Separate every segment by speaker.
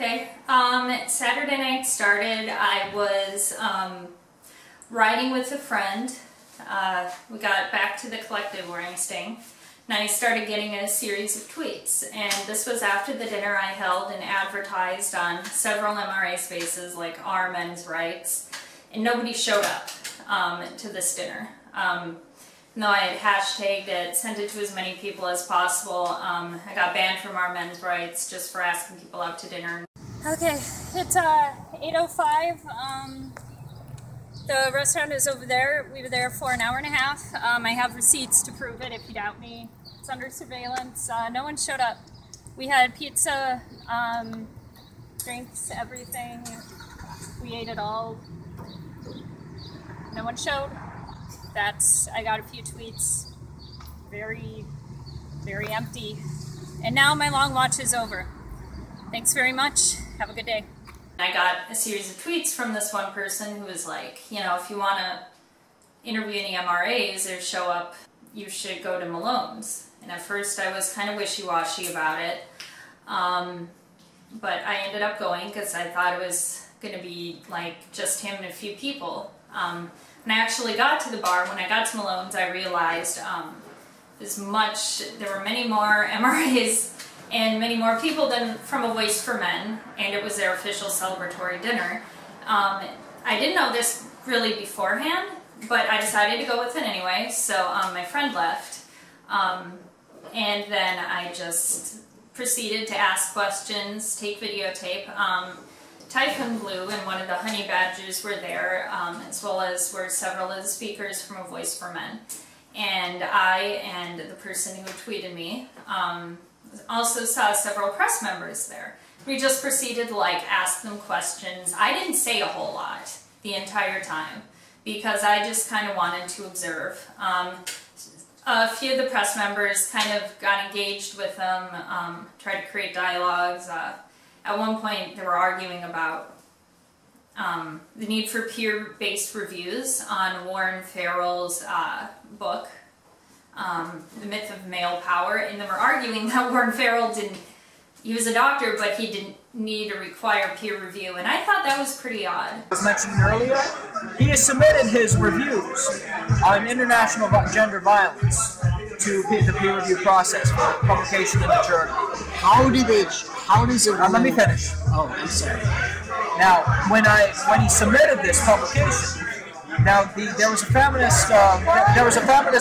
Speaker 1: Okay, Saturday night started. I was riding with a friend. We got back to the collective where I'm staying, and I started getting a series of tweets. And this was after the dinner I held and advertised on several MRA spaces like Our Men's Rights, and nobody showed up to this dinner. Even though I had hashtagged it, sent it to as many people as possible. I got banned from Our Men's Rights just for asking people out to dinner. Okay, it's 8:05. The restaurant is over there. We were there for an hour and a half. I have receipts to prove it if you doubt me. It's under surveillance. No one showed up. We had pizza, drinks, everything. We ate it all. No one showed. I got a few tweets. Very, very empty. And now my long watch is over. Thanks very much. Have a good day. I got a series of tweets from this one person who was like, you know, if you want to interview any MRAs or show up, you should go to Malone's. And at first I was kind of wishy-washy about it. But I ended up going because I thought it was going to be like just him and a few people. When I actually got to the bar, when I got to Malone's, I realized there were many more MRAs and many more people than from A Voice for Men, and it was their official celebratory dinner. I didn't know this really beforehand, but I decided to go with it anyway, so my friend left, and then I just proceeded to ask questions, take videotape. Typhoon Blue and one of the Honey Badgers were there, as well as were several of the speakers from A Voice for Men. And I and the person who tweeted me also saw several press members there. We just proceeded to ask them questions. I didn't say a whole lot the entire time because I just kind of wanted to observe. A few of the press members kind of got engaged with them, tried to create dialogues. At one point, they were arguing about the need for peer-based reviews on Warren Farrell's book, The Myth of Male Power, and they were arguing that Warren Farrell he was a doctor, but he didn't need to require peer review, and I thought that was pretty odd.
Speaker 2: As mentioned earlier, he has submitted his reviews on international gender violence to the peer review process for publication in the journal.
Speaker 3: How does it
Speaker 2: let me finish.
Speaker 3: Oh, I'm sorry.
Speaker 2: Now, when he submitted this publication, now there was a feminist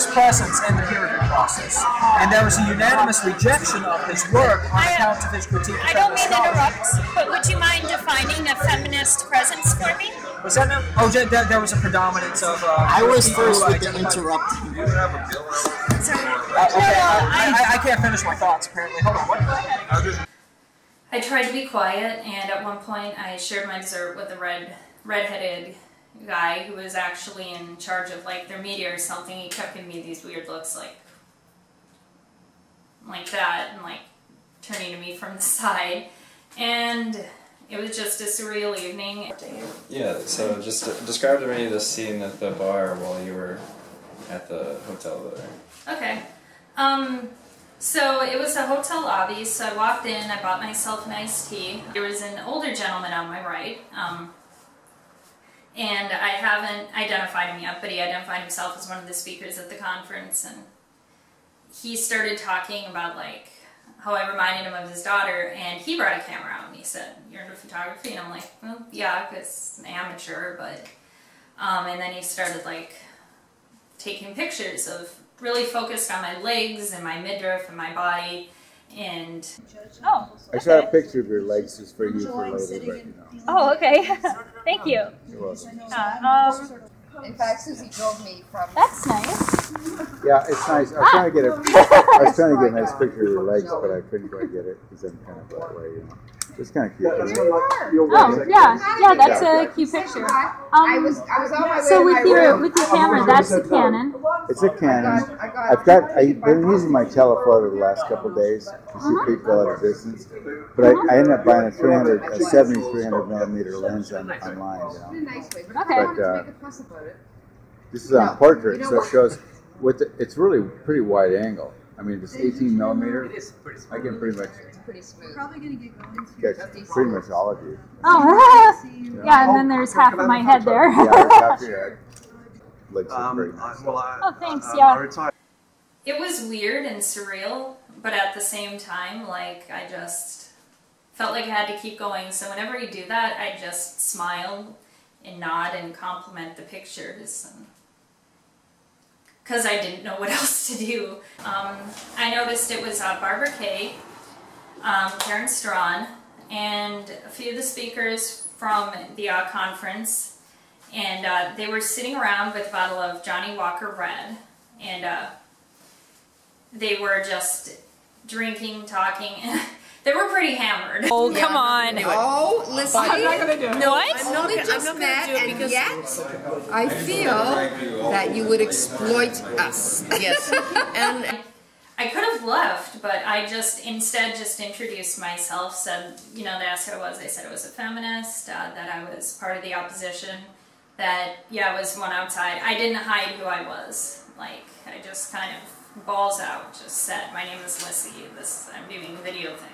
Speaker 2: presence in the peer review process, and there was a unanimous rejection of his work on account of his critique of
Speaker 1: I don't mean to interrupt, but would you mind defining a feminist presence for me?
Speaker 2: Was that no? Oh, there was a predominance of.
Speaker 3: I was first with the interrupt.
Speaker 1: Sorry.
Speaker 2: Okay, I can't finish my thoughts apparently. Hold on. What?
Speaker 1: I tried to be quiet, and at one point I shared my dessert with a redheaded guy who was actually in charge of their media or something. He kept giving me these weird looks like that, and turning to me from the side, and it was just a surreal evening.
Speaker 4: Yeah, so just describe to me the scene at the bar while you were at the hotel there. Okay.
Speaker 1: So it was a hotel lobby, so I walked in, I bought myself an iced tea. There was an older gentleman on my right, and I haven't identified him yet, but he identified himself as one of the speakers at the conference, and he started talking about how I reminded him of his daughter, and he brought a camera out and he said, "You're into photography?" And I'm like, "Well, yeah, because I'm amateur," but, and then he started taking pictures of, really focused on my legs and my midriff and my body, and
Speaker 5: I shot a picture of your legs just for you for later, but you know.
Speaker 1: Oh, okay. Thank you.
Speaker 5: You're welcome.
Speaker 6: In fact, Susie drove me from.
Speaker 1: That's nice.
Speaker 5: Yeah, it's nice. I was trying to get a nice picture of your legs, but I couldn't quite get it because I'm kind of that way, you know. It's kind of cute.
Speaker 1: Oh, yeah, that's a cute picture.
Speaker 6: I was on my way
Speaker 1: so
Speaker 6: to
Speaker 1: with
Speaker 6: my
Speaker 1: your
Speaker 6: room.
Speaker 1: camera, that's the Canon.
Speaker 5: It's a Canon. I've been using my telephoto the last couple of days to see people at a distance, but I ended up buying a 300 millimeter lens online. You know. But this is on portrait, so it shows it's really pretty wide angle. I mean, if it's 18 millimeter, I can pretty much
Speaker 6: Pretty smooth.
Speaker 5: catch pretty much all of you.
Speaker 1: Oh, yeah, and then there's half of my head there.
Speaker 5: Yeah, that's half your head. Looks very nice.
Speaker 1: Oh, thanks, yeah. It was weird and surreal, but at the same time, like, I just felt like I had to keep going. So whenever you do that, I just smile and nod and compliment the pictures. Because I didn't know what else to do. I noticed it was Barbara Kay, Karen Strawn, and a few of the speakers from the conference, and they were sitting around with a bottle of Johnny Walker Red, and they were just drinking, talking, and they were pretty hammered. Oh, come on.
Speaker 6: No, listen.
Speaker 7: I'm not going to do it.
Speaker 6: No,
Speaker 1: What?
Speaker 6: I'm only just met, and yet I feel that you would exploit us.
Speaker 7: Yes.
Speaker 1: And I could have left, but I just instead just introduced myself, said, you know, they asked who I was. I said I was a feminist, that I was part of the opposition, that, yeah, I was one outside. I didn't hide who I was. Like, I just kind of balls out, just said, my name is Lissie, I'm doing a video thing,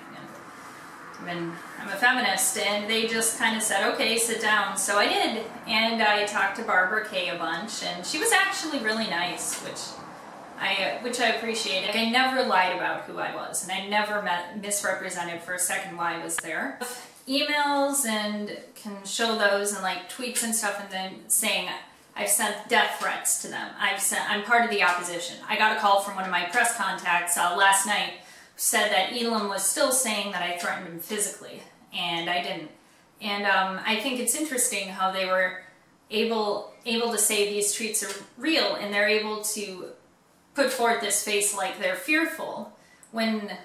Speaker 1: and I'm a feminist, and they just kind of said, okay, sit down. So I did, and I talked to Barbara Kay a bunch, and she was actually really nice, which I appreciated. Like, I never lied about who I was, and I never misrepresented for a second why I was there. Emails, and can show those, and like tweets and stuff, and then saying I've sent death threats to them. I'm part of the opposition. I got a call from one of my press contacts last night who said that Elam was still saying that I threatened him physically, and I didn't. And I think it's interesting how they were able to say these tweets are real, and they're able to put forth this face like they're fearful, when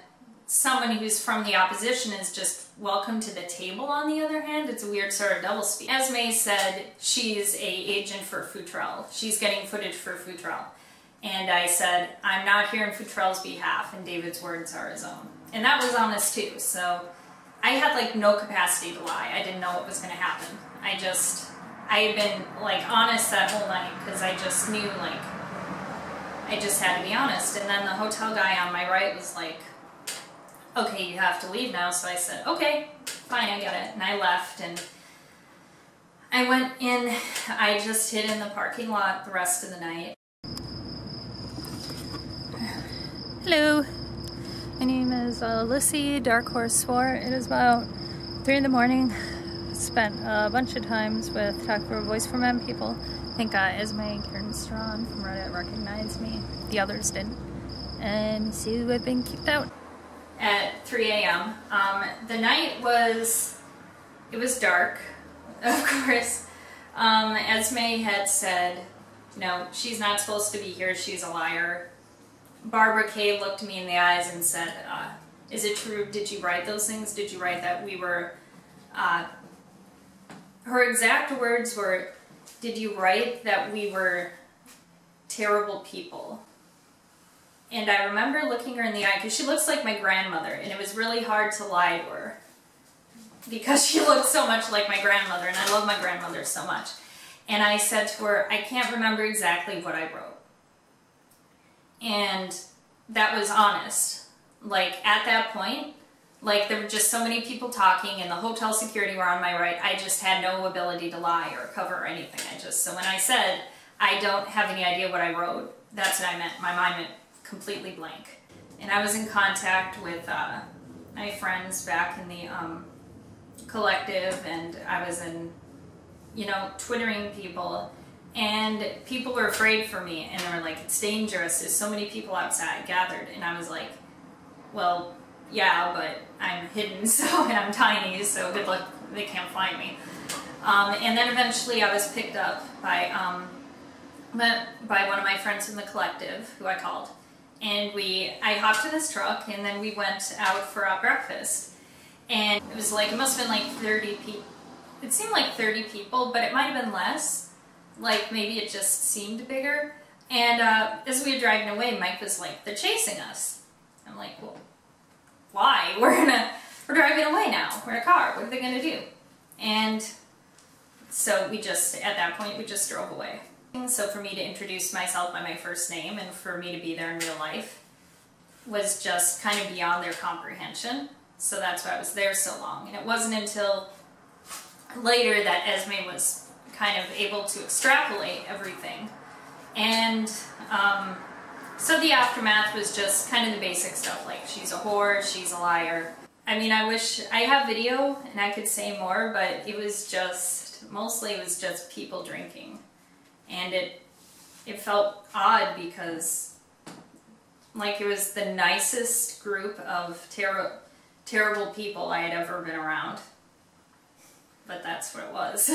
Speaker 1: someone who's from the opposition is just welcome to the table. On the other hand, it's a weird sort of doublespeak. Esme said she's a agent for Futrell. She's getting footage for Futrell. And I said, I'm not here on Futrell's behalf, and David's words are his own. And that was honest too, so I had like no capacity to lie. I didn't know what was going to happen. I had been like honest that whole night, because I just knew, like, I just had to be honest. And then the hotel guy on my right was like, okay, you have to leave now. So I said, okay, fine, I get it. And I left, and I went in. I just hid in the parking lot the rest of the night. Hello, my name is Lissie, Dark Horse Sport. It is about 3 in the morning. Spent a bunch of times with Talk for a Voice for Men people. I think Esme and Karen Strawn from Reddit recognized me. The others didn't. And so I've been kicked out. At 3 a.m. The night was dark, of course. Esme had said, no, she's not supposed to be here, she's a liar. Barbara Kay looked me in the eyes and said, is it true, did you write those things? Did you write that we were, her exact words were, did you write that we were terrible people? And I remember looking her in the eye, because she looks like my grandmother, and it was really hard to lie to her, because she looked so much like my grandmother, and I love my grandmother so much. And I said to her, I can't remember exactly what I wrote. And that was honest. Like, at that point, like, there were just so many people talking, and the hotel security were on my right. I just had no ability to lie or cover or anything. So when I said, I don't have any idea what I wrote, that's what I meant. My mind went completely blank. And I was in contact with my friends back in the collective, and I was in, you know, twittering people, and people were afraid for me, and they were like, it's dangerous, there's so many people outside gathered. And I was like, well, yeah, but I'm hidden, so, and I'm tiny, so good luck, they can't find me. And then eventually I was picked up by one of my friends from the collective, who I called. And I hopped in this truck, and then we went out for breakfast. And it was like, it must have been like 30 people. It seemed like 30 people, but it might have been less. Like, maybe it just seemed bigger. And as we were driving away, Mike was like, they're chasing us. I'm like, well, why? We're driving away now. We're in a car. What are they going to do? And so at that point, we just drove away. So for me to introduce myself by my first name, and for me to be there in real life, was just kind of beyond their comprehension. So that's why I was there so long. And it wasn't until later that Esme was kind of able to extrapolate everything. And so the aftermath was just kind of the basic stuff, like she's a whore, she's a liar. I mean, I wish I have video and I could say more, but it was just, mostly it was just people drinking. And it felt odd because like it was the nicest group of terrible people I had ever been around. But that's what it was.